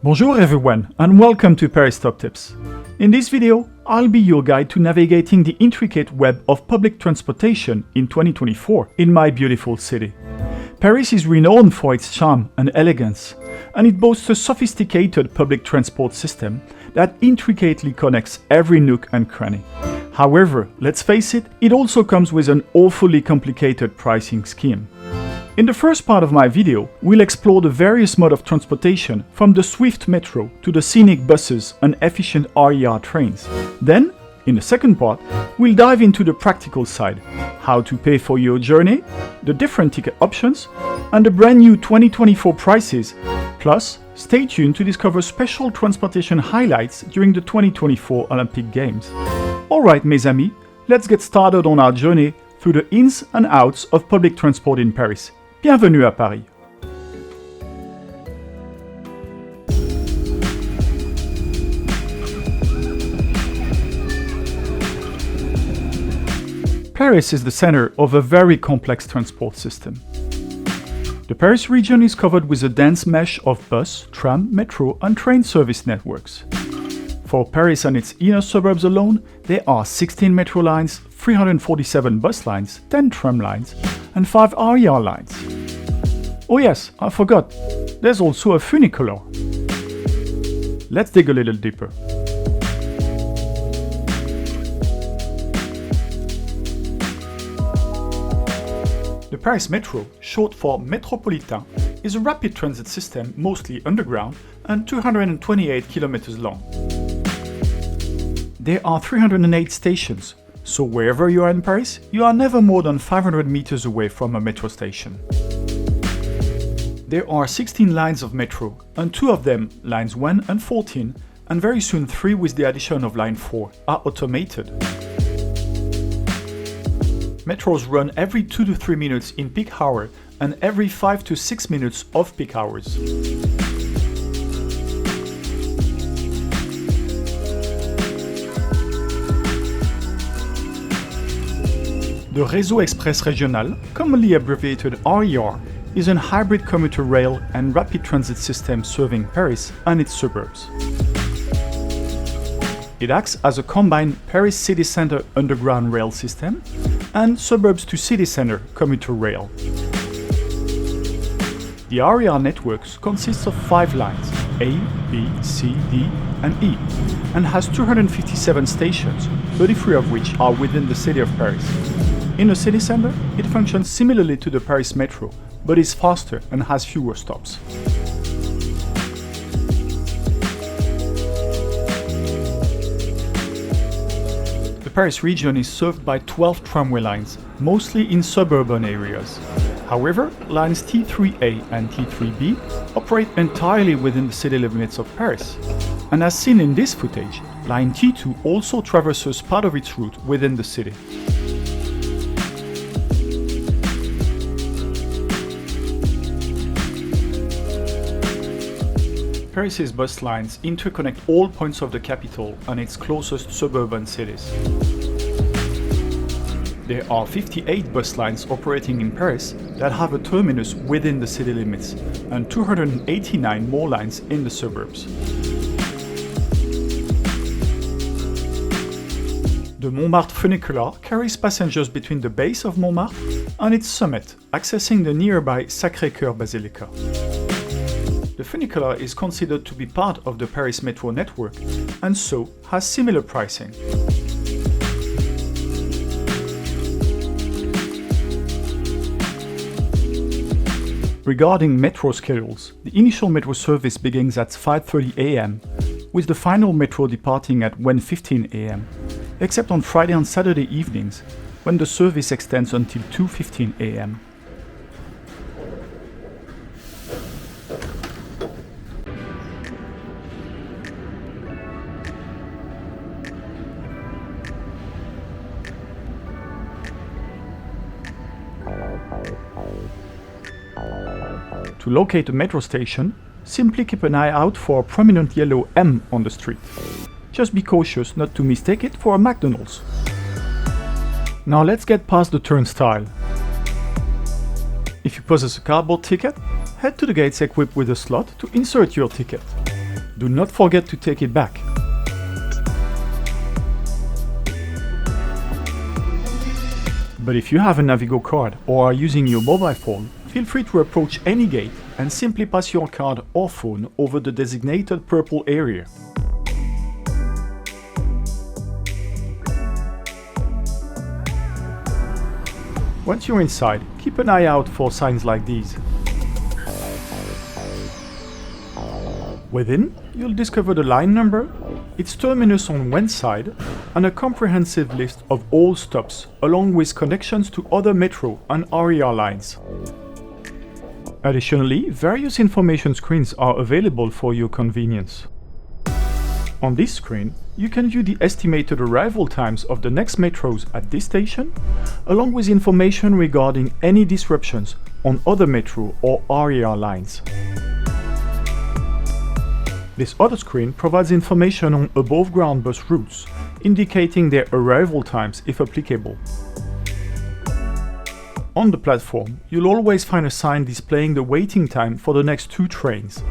Bonjour everyone and welcome to Paris Top Tips. In this video, I'll be your guide to navigating the intricate web of public transportation in 2024 in my beautiful city. Paris is renowned for its charm and elegance, and it boasts a sophisticated public transport system that intricately connects every nook and cranny. However, let's face it, it also comes with an awfully complicated pricing scheme. In the first part of my video, we'll explore the various modes of transportation from the swift metro to the scenic buses and efficient RER trains. Then, in the second part, we'll dive into the practical side, how to pay for your journey, the different ticket options, and the brand new 2024 prices. Plus, stay tuned to discover special transportation highlights during the 2024 Olympic Games. Alright mes amis, let's get started on our journey through the ins and outs of public transport in Paris. Bienvenue à Paris. Paris is the center of a very complex transport system. The Paris region is covered with a dense mesh of bus, tram, metro and train service networks. For Paris and its inner suburbs alone, there are 16 metro lines, 347 bus lines, 10 tram lines, and 5 RER lines. Oh yes, I forgot, there's also a funicular. Let's dig a little deeper. The Paris Metro, short for Métropolitain, is a rapid transit system mostly underground and 228 kilometers long. There are 308 stations, so wherever you are in Paris, you are never more than 500 meters away from a metro station. There are 16 lines of metro, and 2 of them, lines 1 and 14, and very soon 3 with the addition of line 4, are automated. Metros run every 2 to 3 minutes in peak hour and every 5 to 6 minutes off peak hours. The Réseau Express Régional, commonly abbreviated RER, is a hybrid commuter rail and rapid transit system serving Paris and its suburbs. It acts as a combined Paris city center underground rail system and suburbs to city center commuter rail. The RER networks consists of 5 lines, A, B, C, D, and E, and has 257 stations, 33 of which are within the city of Paris. In the city center, it functions similarly to the Paris Metro, but is faster and has fewer stops. The Paris region is served by 12 tramway lines, mostly in suburban areas. However, lines T3A and T3B operate entirely within the city limits of Paris. And as seen in this footage, line T2 also traverses part of its route within the city. Paris's bus lines interconnect all points of the capital and its closest suburban cities. There are 58 bus lines operating in Paris that have a terminus within the city limits, and 289 more lines in the suburbs. The Montmartre Funicular carries passengers between the base of Montmartre and its summit, accessing the nearby Sacré-Cœur Basilica. The funicular is considered to be part of the Paris Metro network and so has similar pricing. Regarding metro schedules, the initial metro service begins at 5:30 am, with the final metro departing at 1:15 am, except on Friday and Saturday evenings, when the service extends until 2:15 am. To locate a metro station, simply keep an eye out for a prominent yellow M on the street. Just be cautious not to mistake it for a McDonald's. Now let's get past the turnstile. If you possess a cardboard ticket, head to the gates equipped with a slot to insert your ticket. Do not forget to take it back. But if you have a Navigo card or are using your mobile phone, feel free to approach any gate and simply pass your card or phone over the designated purple area. Once you're inside, keep an eye out for signs like these. Within, you'll discover the line number, its terminus on one side, and a comprehensive list of all stops, along with connections to other metro and RER lines. Additionally, various information screens are available for your convenience. On this screen, you can view the estimated arrival times of the next metros at this station, along with information regarding any disruptions on other metro or RER lines. This other screen provides information on above-ground bus routes, indicating their arrival times if applicable. On the platform, you'll always find a sign displaying the waiting time for the next 2 trains.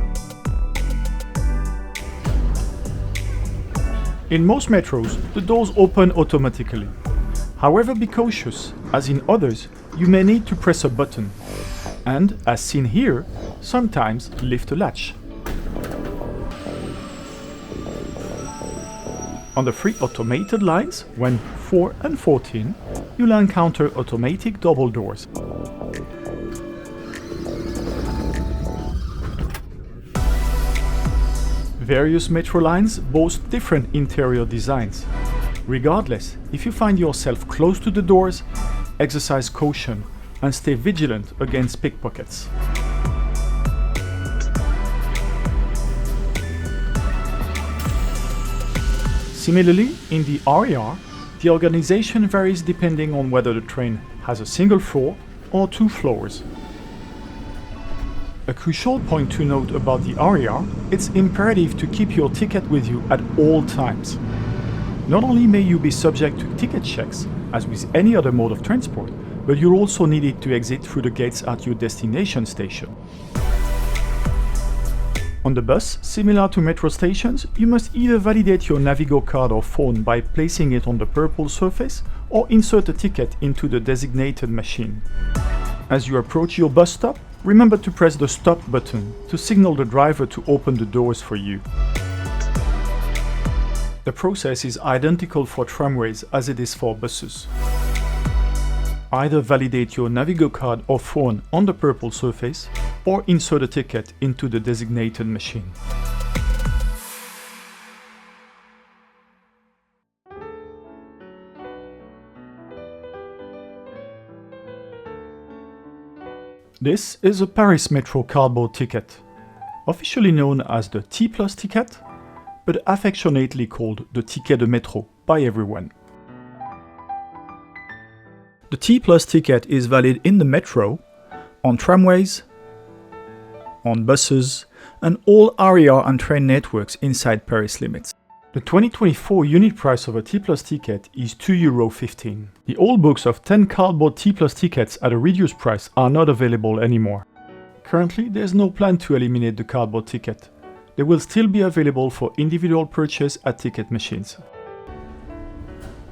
In most metros, the doors open automatically. However, be cautious, as in others, you may need to press a button, and, as seen here, sometimes lift a latch. On the 3 automated lines, when 4 and 14, you'll encounter automatic double doors. Various metro lines boast different interior designs. Regardless, if you find yourself close to the doors, exercise caution and stay vigilant against pickpockets. Similarly, in the RER, the organization varies depending on whether the train has a single floor or 2 floors. A crucial point to note about the RER, it's imperative to keep your ticket with you at all times. Not only may you be subject to ticket checks, as with any other mode of transport, but you'll also need it to exit through the gates at your destination station. On the bus, similar to metro stations, you must either validate your Navigo card or phone by placing it on the purple surface or insert a ticket into the designated machine. As you approach your bus stop, remember to press the stop button to signal the driver to open the doors for you. The process is identical for tramways as it is for buses. Either validate your Navigo card or phone on the purple surface, or insert a ticket into the designated machine. This is a Paris Metro cardboard ticket, officially known as the T+ ticket, but affectionately called the Ticket de Métro by everyone. The T+ ticket is valid in the metro, on tramways, on buses, and all RER and train networks inside Paris limits. The 2024 unit price of a T+ ticket is €2.15. The old books of 10 cardboard T+ tickets at a reduced price are not available anymore. Currently, there's no plan to eliminate the cardboard ticket. They will still be available for individual purchase at ticket machines.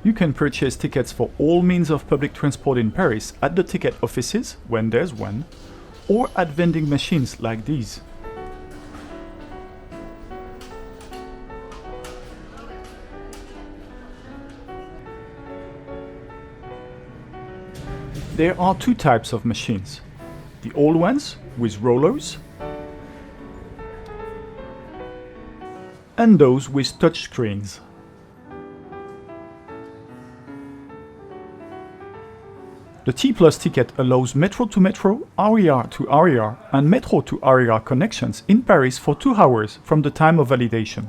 You can purchase tickets for all means of public transport in Paris at the ticket offices, when there's one, or at vending machines like these. There are 2 types of machines. The old ones with rollers and those with touch screens. The T+ ticket allows metro to metro, RER to RER, and metro to RER connections in Paris for 2 hours from the time of validation.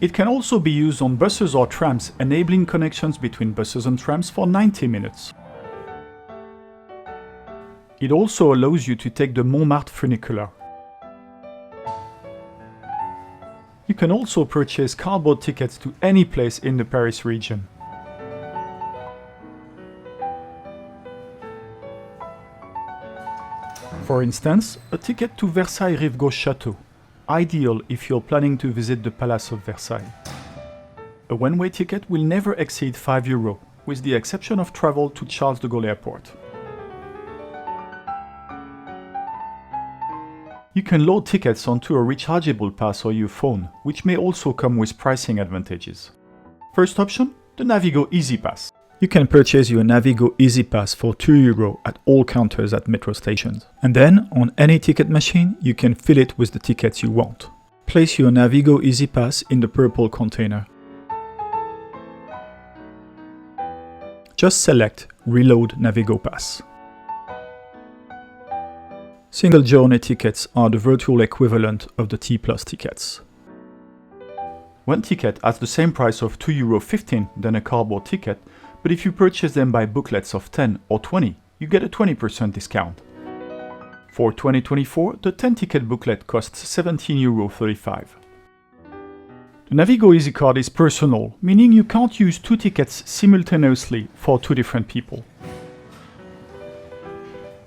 It can also be used on buses or trams, enabling connections between buses and trams for 90 minutes. It also allows you to take the Montmartre Funicular. You can also purchase cardboard tickets to any place in the Paris region. For instance, a ticket to Versailles Rive Gauche Château, ideal if you're planning to visit the Palace of Versailles. A one-way ticket will never exceed €5, with the exception of travel to Charles de Gaulle Airport. You can load tickets onto a rechargeable pass or your phone, which may also come with pricing advantages. First option, the Navigo Easy Pass. You can purchase your Navigo Easy Pass for €2 at all counters at metro stations. And then, on any ticket machine, you can fill it with the tickets you want. Place your Navigo Easy Pass in the purple container. Just select Reload Navigo Pass. Single journey tickets are the virtual equivalent of the T+ tickets. One ticket has the same price of €2.15 than a cardboard ticket, but if you purchase them by booklets of 10 or 20, you get a 20% discount. For 2024, the 10-ticket booklet costs €17.35. The Navigo Easy Card is personal, meaning you can't use two tickets simultaneously for two different people.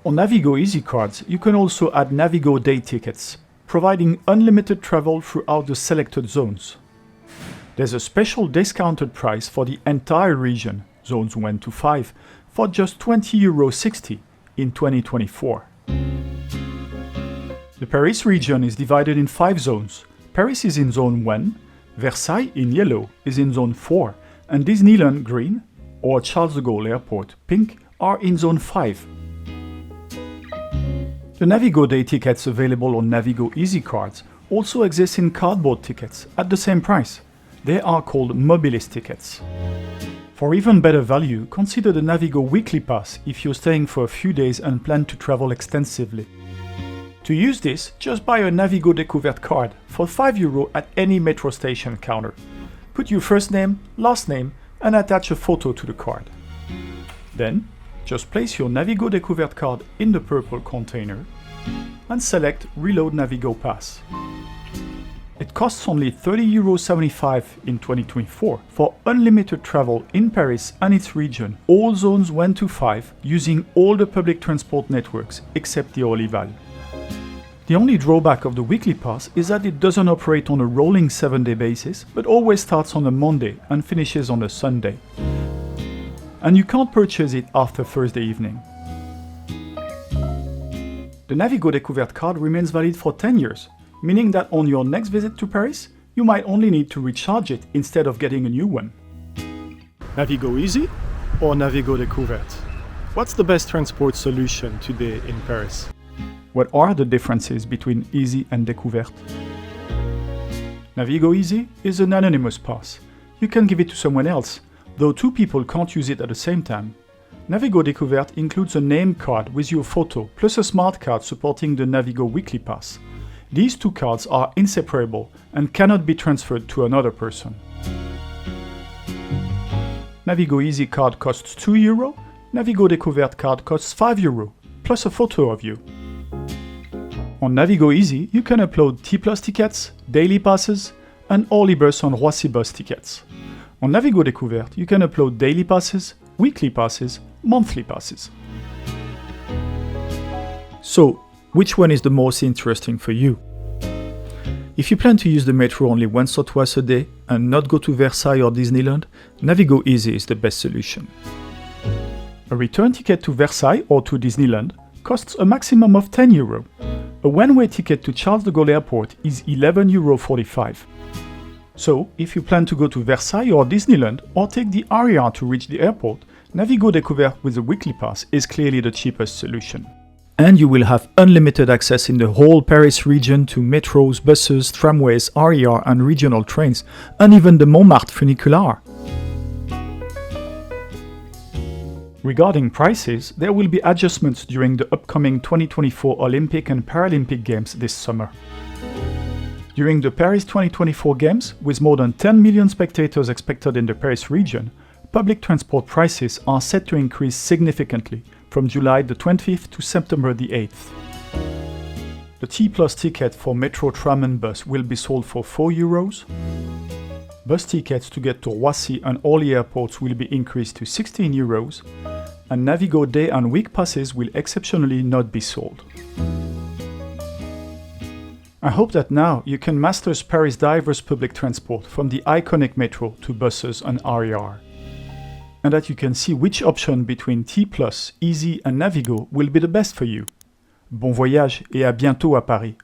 On Navigo Easy Cards, you can also add Navigo Day tickets, providing unlimited travel throughout the selected zones. There's a special discounted price for the entire region, zones 1 to 5, for just €20.60 in 2024. The Paris region is divided in 5 zones. Paris is in Zone 1, Versailles in yellow is in Zone 4, and Disneyland green, or Charles de Gaulle Airport pink, are in Zone 5. The Navigo Day tickets available on Navigo Easy Cards also exist in cardboard tickets at the same price. They are called Mobilis tickets. For even better value, consider the Navigo Weekly Pass if you're staying for a few days and plan to travel extensively. To use this, just buy a Navigo Découverte card for €5 at any metro station counter. Put your first name, last name, and attach a photo to the card. Then, just place your Navigo Découverte card in the purple container and select Reload Navigo Pass. It costs only €30.75 in 2024 for unlimited travel in Paris and its region, all zones 1 to 5, using all the public transport networks except the Orlyval. The only drawback of the weekly pass is that it doesn't operate on a rolling 7-day basis, but always starts on a Monday and finishes on a Sunday. And you can't purchase it after Thursday evening. The Navigo Découverte card remains valid for 10 years, meaning that on your next visit to Paris, you might only need to recharge it instead of getting a new one. Navigo Easy or Navigo Découverte? What's the best transport solution today in Paris? What are the differences between Easy and Découverte? Navigo Easy is an anonymous pass. You can give it to someone else, though two people can't use it at the same time. Navigo Découverte includes a name card with your photo, plus a smart card supporting the Navigo Weekly Pass. These two cards are inseparable and cannot be transferred to another person. Navigo Easy card costs €2, Navigo Découverte card costs €5, plus a photo of you. On Navigo Easy, you can upload T+ tickets, daily passes, and Orlybus and Roissy bus tickets. On Navigo Découverte, you can upload daily passes, weekly passes, monthly passes. So, which one is the most interesting for you? If you plan to use the metro only once or twice a day and not go to Versailles or Disneyland, Navigo Easy is the best solution. A return ticket to Versailles or to Disneyland costs a maximum of €10. A one-way ticket to Charles de Gaulle Airport is €11.45. So, if you plan to go to Versailles or Disneyland or take the RER to reach the airport, Navigo Découverte with a weekly pass is clearly the cheapest solution. And you will have unlimited access in the whole Paris region to metros, buses, tramways, RER and regional trains, and even the Montmartre Funicular. Regarding prices, there will be adjustments during the upcoming 2024 Olympic and Paralimpic Games this summer. During the Paris 2024 Games, with more than 10 million spectators expected in the Paris region, public transport prices are set to increase significantly from July the 25th to September the 8th. The T+ ticket for metro, tram and bus will be sold for €4. Bus tickets to get to Roissy and Orly airports will be increased to €16, and Navigo day and week passes will exceptionally not be sold. I hope that now you can master Paris' diverse public transport from the iconic metro to buses and RER, and that you can see which option between T+, Easy and Navigo will be the best for you. Bon voyage et à bientôt à Paris.